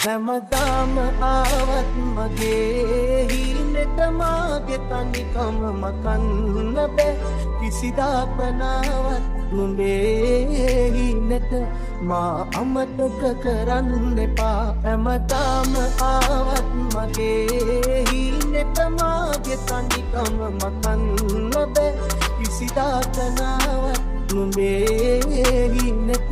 හැමදාම ආවත් මගේ හිනෙට මාගේ තනිකම මකන්න බෑ කිසිදාක නාවත් නුඹේ හිනෙට මා අමතක කරන්න එපා හැමදාම ආවත් මගේ හිනෙට මාගේ තනිකම මකන්න බෑ කිසිදාක නාවත් නුඹේ හිනෙට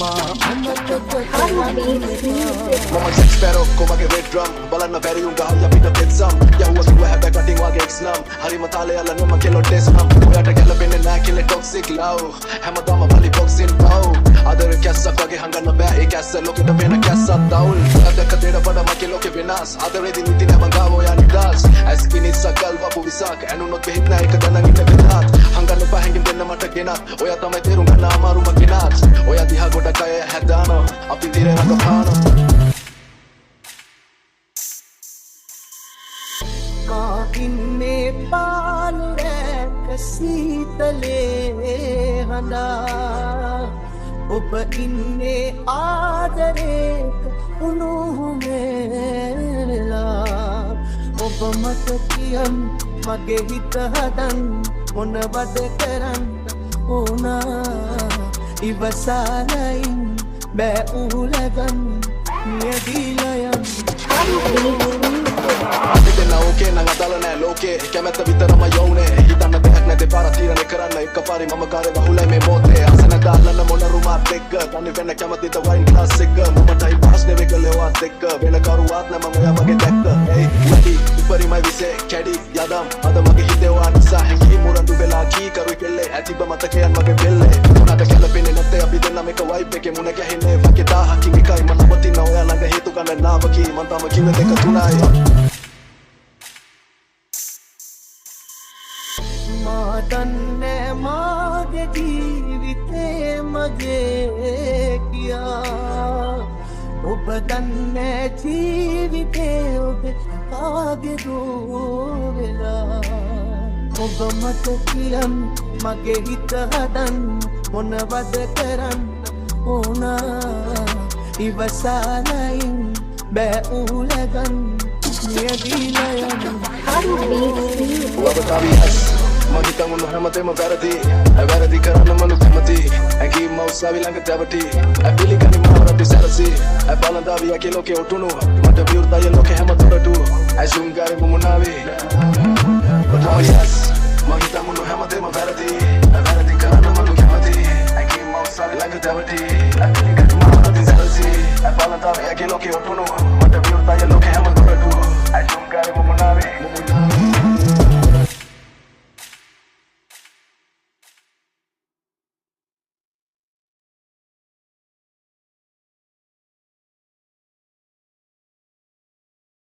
මා අමතක කරන්න එපා Mama Jack Sparrow කොමගේ red drum බලන්න බැරි උන් ගහලා පිට පෙත්සම් යවුව සුව හැබැ කටින් වගේ එක්ස් නම් හරිම තාලේ යලා නම කෙලෝ ටෙස් නම් ඔයාට ගැලපෙන්නේ නෑ කිලේ toxic love හැමදාම බලි boxing pow ආදර කැස්සක් වගේ හංගන්න බෑ ඒ කැස්ස ලෝකෙට වෙන කැස්සක් දවුල් දැක දෙඩ බඩ මගේ ලෝකෙ වෙනස් ආදරේදී නිති නෑ මං ගාව ඔයා නිදාස් ඇස්කිනි සකල් වපු විසක් ඇනුනොත් වෙහිත් නෑ එක දනන් ඉන්න වෙනත් හංගන්න බෑ හැංගින් දෙන්න මට ගෙනත් ඔයා තමයි තේරුම් ගන්න අමාරුම කෙනත් ඔයා දිහා ගොඩක් අය හැදානෝ අපි තිරේ රඟපානෝ ඉන්නේ පාලුරැක සීතලේ හඬා ඔබ ඉන්නේ ආදරේක උණුහුමේලා ඔබ මට කියන් මගේ හිත හදන් මොනවද කරන්න ඕනා ඉවසාලයින් බෑ උලගන් නියදීලයන් දෙන්න ඕකේ නං අදාළ නෑ ලෝකේ කැමැත්ත විතරම යවුනේ හිතන්න දෙයක් නැතේ පාර තීරණය කරන්න එකපාරේ මම කාරේ වහුලයි මේ මොතේ අසන දාලන්න මොන රුමාත් එක්ක තනි වෙන්න කැමතිද වයින් ක්ලාස් එක මමටයි පාස් නෙවෙයි කලේවත් එක්ක වෙන කරුවත් නෑ මම ඔයා වගේ දැක්ක hey වැඩි උපරිමයි විසේ කැඩි යදම් අද මගේ හිතේ වා නිසා හැංගී මුරඳු වෙලා කී කරුයි කෙල්ලේ ඇතිබ මතකයන් මගේ බෙල්ලේ මොනට කැලපෙන්නේ නැත්තේ අපි දෙන්නම එක වයිබ් එකේ මුණ ගැහෙන්නේ වගේ 1000කින් එකයි මම නවතින ඔයා ළඟ හේතු ගන්න නාවකී මං තම කිව්වේ දෙක තුනයි මා දන්නේ මාගේ ජීවිතේ මගේ කියා ඔබ දන්නේ ජීවිතේ ඔබ කාගේ දෝවෙලා ඔබ මට කියන් මගේ හිත හදන් මොනවද කරන්න ඕනා ඉවසාලයින් බෑ උලගන් නියදීලයන් Wabatabias Magitan mo nahamatay mabarati Ay barati karana manu kamati Ay ki mausabi lang katabati Ay pili ka ni maharati sarasi Ay palandabi ay kiloke utunu Mata viurta ay loke hamaturatu Ay shungari mumunabi Wabatabias Magitan mo nahamatay mabarati Ay barati karana manu kamati Ay ki mausabi lang katabati Ay pili